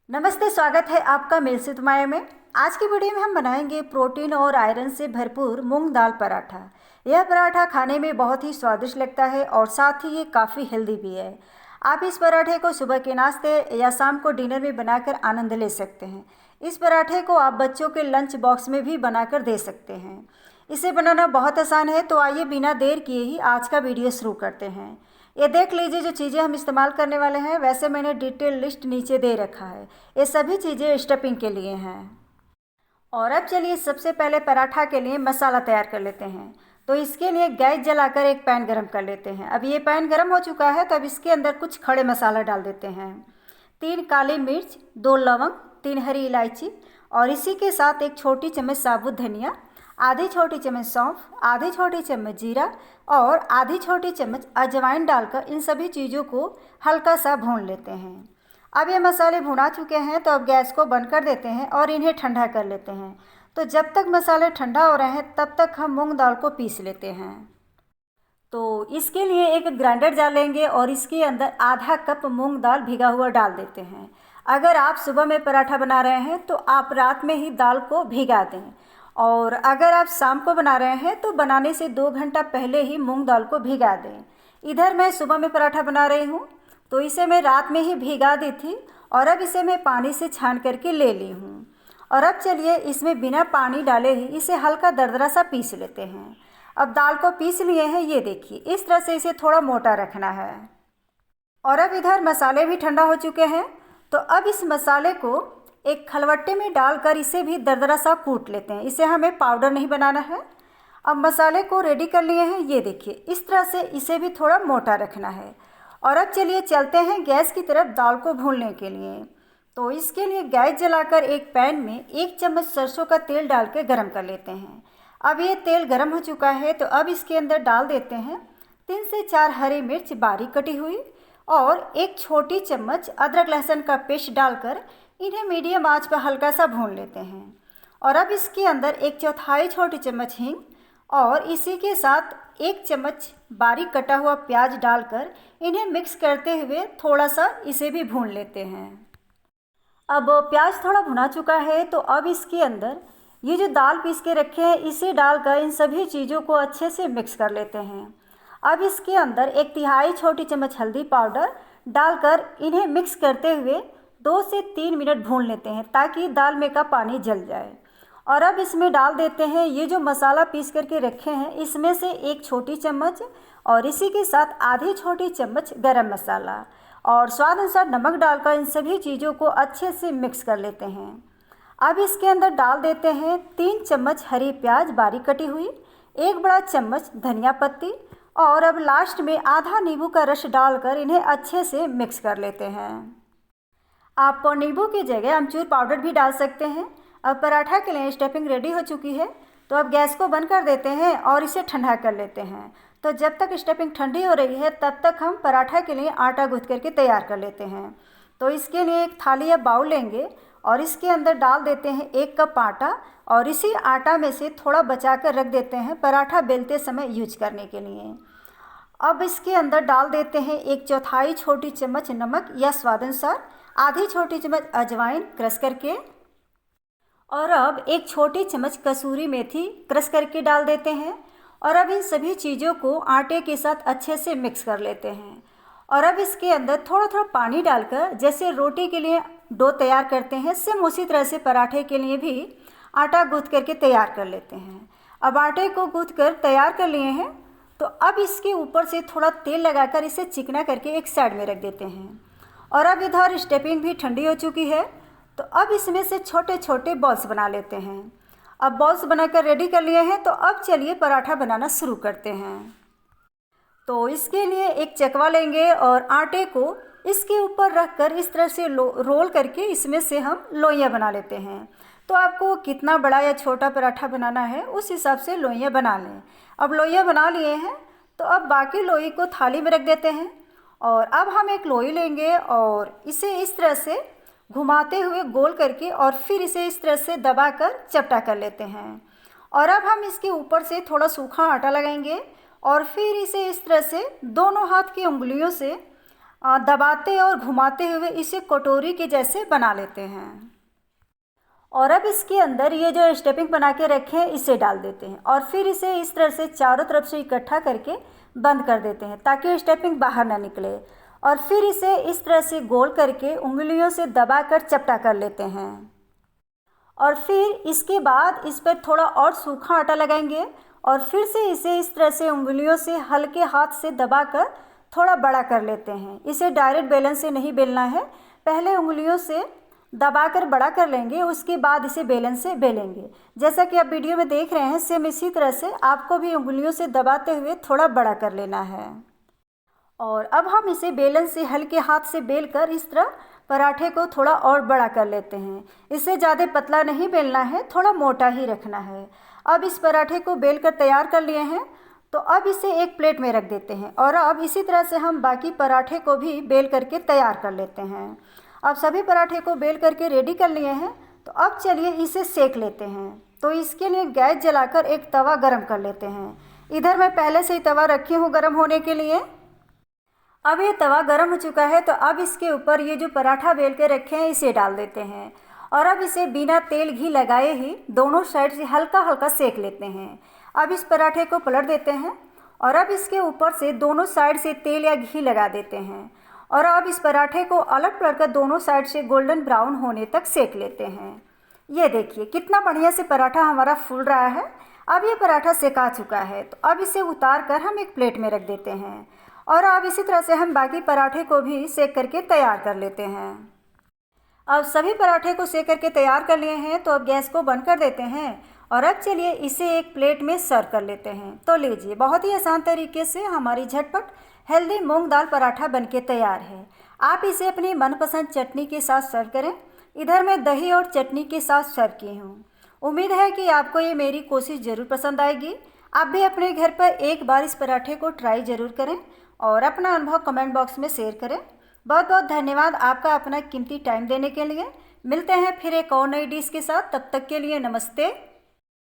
नमस्ते, स्वागत है आपका मिलसित माया में। आज की वीडियो में हम बनाएंगे प्रोटीन और आयरन से भरपूर मूंग दाल पराठा। यह पराठा खाने में बहुत ही स्वादिष्ट लगता है और साथ ही ये काफ़ी हेल्दी भी है। आप इस पराठे को सुबह के नाश्ते या शाम को डिनर में बनाकर आनंद ले सकते हैं। इस पराठे को आप बच्चों के लंच बॉक्स में भी बनाकर दे सकते हैं। इसे बनाना बहुत आसान है, तो आइए बिना देर किए ही आज का वीडियो शुरू करते हैं। ये देख लीजिए, जो चीज़ें हम इस्तेमाल करने वाले हैं वैसे मैंने डिटेल लिस्ट नीचे दे रखा है। ये सभी चीज़ें स्टफिंग के लिए हैं। और अब चलिए सबसे पहले पराठा के लिए मसाला तैयार कर लेते हैं। तो इसके लिए गैस जलाकर एक पैन गरम कर लेते हैं। अब ये पैन गरम हो चुका है, तो अब इसके अंदर कुछ खड़े मसाला डाल देते हैं। 3 काली मिर्च, 2 लौंग, 3 हरी इलायची और इसी के साथ एक छोटी चम्मच साबुत धनिया, आधी छोटी चम्मच सौंफ, आधी छोटी चम्मच जीरा और आधी छोटी चम्मच अजवाइन डालकर इन सभी चीज़ों को हल्का सा भून लेते हैं। अब ये मसाले भुना चुके हैं, तो अब गैस को बंद कर देते हैं और इन्हें ठंडा कर लेते हैं। तो जब तक मसाले ठंडा हो रहे हैं तब तक हम मूंग दाल को पीस लेते हैं। तो इसके लिए एक ग्राइंडर जार लेंगे और इसके अंदर आधा कप मूंग दाल भिगा हुआ डाल देते हैं। अगर आप सुबह में पराठा बना रहे हैं तो आप रात में ही दाल को भिगा दें, और अगर आप शाम को बना रहे हैं तो बनाने से 2 घंटा पहले ही मूंग दाल को भिगा दें। इधर मैं सुबह में पराठा बना रही हूँ, तो इसे मैं रात में ही भिगा दी थी और अब इसे मैं पानी से छान करके ले ली हूँ। और अब चलिए इसमें बिना पानी डाले ही इसे हल्का दरदरा सा पीस लेते हैं। अब दाल को पीस लिए हैं, ये देखिए इस तरह से इसे थोड़ा मोटा रखना है। और अब इधर मसाले भी ठंडा हो चुके हैं, तो अब इस मसाले को एक खलवट्टे में डालकर इसे भी दरदरा सा कूट लेते हैं। इसे हमें पाउडर नहीं बनाना है। अब मसाले को रेडी कर लिए हैं, ये देखिए इस तरह से इसे भी थोड़ा मोटा रखना है। और अब चलिए चलते हैं गैस की तरफ दाल को भूनने के लिए। तो इसके लिए गैस जलाकर एक पैन में 1 चम्मच सरसों का तेल डाल के गर्म कर लेते हैं। अब ये तेल गर्म हो चुका है, तो अब इसके अंदर डाल देते हैं 3 से 4 हरी मिर्च बारीक कटी हुई और 1 छोटी चम्मच अदरक लहसुन का पेस्ट डालकर इन्हें मीडियम आंच पर हल्का सा भून लेते हैं। और अब इसके अंदर 1/4 छोटी चम्मच हींग और इसी के साथ 1 चम्मच बारीक कटा हुआ प्याज डालकर इन्हें मिक्स करते हुए थोड़ा सा इसे भी भून लेते हैं। अब प्याज थोड़ा भुना चुका है, तो अब इसके अंदर ये जो दाल पीस के रखे हैं इसे डालकर इन सभी चीज़ों को अच्छे से मिक्स कर लेते हैं। अब इसके अंदर 1/3 छोटी चम्मच हल्दी पाउडर डालकर इन्हें मिक्स करते हुए 2 से 3 मिनट भून लेते हैं, ताकि दाल में का पानी जल जाए। और अब इसमें डाल देते हैं ये जो मसाला पीस करके रखे हैं, इसमें से 1 छोटी चम्मच और इसी के साथ आधी छोटी चम्मच गरम मसाला और स्वाद अनुसार नमक डालकर इन सभी चीज़ों को अच्छे से मिक्स कर लेते हैं। अब इसके अंदर डाल देते हैं 3 चम्मच हरी प्याज बारीक कटी हुई, 1 बड़ा चम्मच धनिया पत्ती और अब लास्ट में आधा नींबू का रस डालकर इन्हें अच्छे से मिक्स कर लेते हैं। आप नींबू की जगह अमचूर पाउडर भी डाल सकते हैं। अब पराठा के लिए स्टफिंग रेडी हो चुकी है, तो अब गैस को बंद कर देते हैं और इसे ठंडा कर लेते हैं। तो जब तक स्टफिंग ठंडी हो रही है तब तक हम पराठा के लिए आटा गूँथ करके तैयार कर लेते हैं। तो इसके लिए एक थाली या बाउल लेंगे और इसके अंदर डाल देते हैं 1 कप आटा और इसी आटा में से थोड़ा बचा कर रख देते हैं पराठा बेलते समय यूज करने के लिए। अब इसके अंदर डाल देते हैं 1/4 छोटी चम्मच नमक या स्वाद अनुसार, आधी छोटी चम्मच अजवाइन क्रश करके और अब 1 छोटी चम्मच कसूरी मेथी क्रश करके डाल देते हैं। और अब इन सभी चीज़ों को आटे के साथ अच्छे से मिक्स कर लेते हैं। और अब इसके अंदर थोड़ा थोड़ा पानी डालकर जैसे रोटी के लिए डो तैयार करते हैं, सेम उसी तरह से पराठे के लिए भी आटा गूँथ करके तैयार कर लेते हैं। अब आटे को गूँथ कर तैयार कर लिए हैं, तो अब इसके ऊपर से थोड़ा तेल लगाकर इसे चिकना करके एक साइड में रख देते हैं। और अब इधर स्टफिंग भी ठंडी हो चुकी है, तो अब इसमें से छोटे छोटे बॉल्स बना लेते हैं। अब बॉल्स बनाकर रेडी कर लिए हैं, तो अब चलिए पराठा बनाना शुरू करते हैं। तो इसके लिए एक चकवा लेंगे और आटे को इसके ऊपर रखकर इस तरह से रोल करके इसमें से हम लोइयाँ बना लेते हैं। तो आपको कितना बड़ा या छोटा पराठा बनाना है उस हिसाब से लोइयाँ बना लें। अब लोइयाँ बना लिए हैं, तो अब बाकी लोई को थाली में रख देते हैं। और अब हम एक लोई लेंगे और इसे इस तरह से घुमाते हुए गोल करके और फिर इसे इस तरह से दबाकर चपटा कर लेते हैं। और अब हम इसके ऊपर से थोड़ा सूखा आटा लगाएंगे और फिर इसे इस तरह से दोनों हाथ की उंगलियों से दबाते और घुमाते हुए इसे कटोरी के जैसे बना लेते हैं। और अब इसके अंदर ये जो स्टफिंग बना के रखे हैं इसे डाल देते हैं और फिर इसे इस तरह से चारों तरफ से इकट्ठा करके बंद कर देते हैं ताकि स्टफिंग बाहर ना निकले। और फिर इसे इस तरह से गोल करके उंगलियों से दबाकर चपटा कर लेते हैं। और फिर इसके बाद इस पर थोड़ा और सूखा आटा लगाएंगे और फिर से इसे इस तरह से उंगलियों से हल्के हाथ से दबाकर थोड़ा बड़ा कर लेते हैं। इसे डायरेक्ट बेलन से नहीं बेलना है, पहले उंगलियों से दबाकर बड़ा कर लेंगे, उसके बाद इसे बेलन से बेलेंगे। जैसा कि आप वीडियो में देख रहे हैं, सेम इसी तरह से आपको भी उंगलियों से दबाते हुए थोड़ा बड़ा कर लेना है। और अब हम इसे बेलन से हल्के हाथ से बेलकर इस तरह पराठे को थोड़ा और बड़ा कर लेते हैं। इसे ज़्यादा पतला नहीं बेलना है, थोड़ा मोटा ही रखना है। अब इस पराठे को बेलकर तैयार कर लिए हैं, तो अब इसे एक प्लेट में रख देते हैं और अब इसी तरह से हम बाकी पराठे को भी बेल करके तैयार कर लेते हैं। अब सभी पराठे को बेल करके रेडी कर लिए हैं, तो अब चलिए इसे सेक लेते हैं। तो इसके लिए गैस जलाकर एक तवा गरम कर लेते हैं। इधर मैं पहले से ही तवा रखी हूँ गरम होने के लिए। अब ये तवा गरम हो चुका है, तो अब इसके ऊपर ये जो पराठा बेल के रखे हैं इसे डाल देते हैं और अब इसे बिना तेल घी लगाए ही दोनों साइड से हल्का हल्का सेक लेते हैं। अब इस पराठे को पलट देते हैं और अब इसके ऊपर से दोनों साइड से तेल या घी लगा देते हैं और अब इस पराठे को अलट पलट कर दोनों साइड से गोल्डन ब्राउन होने तक सेक लेते हैं। ये देखिए कितना बढ़िया से पराठा हमारा फूल रहा है। अब ये पराठा सेका चुका है, तो अब इसे उतार कर हम एक प्लेट में रख देते हैं और अब इसी तरह से हम बाकी पराठे को भी सेक करके तैयार कर लेते हैं। अब सभी पराठे को सेक करके तैयार कर लिए हैं, तो अब गैस को बंद कर देते हैं और अब चलिए इसे एक प्लेट में सर्व कर लेते हैं। तो लीजिए, बहुत ही आसान तरीके से हमारी झटपट हेल्दी मूंग दाल पराठा बनके तैयार है। आप इसे अपनी मनपसंद चटनी के साथ सर्व करें। इधर मैं दही और चटनी के साथ सर्व की हूँ। उम्मीद है कि आपको ये मेरी कोशिश ज़रूर पसंद आएगी। आप भी अपने घर पर एक बार इस पराठे को ट्राई ज़रूर करें और अपना अनुभव कमेंट बॉक्स में शेयर करें। बहुत बहुत धन्यवाद आपका अपना कीमती टाइम देने के लिए। मिलते हैं फिर एक और नई डिश के साथ, तब तक के लिए नमस्ते।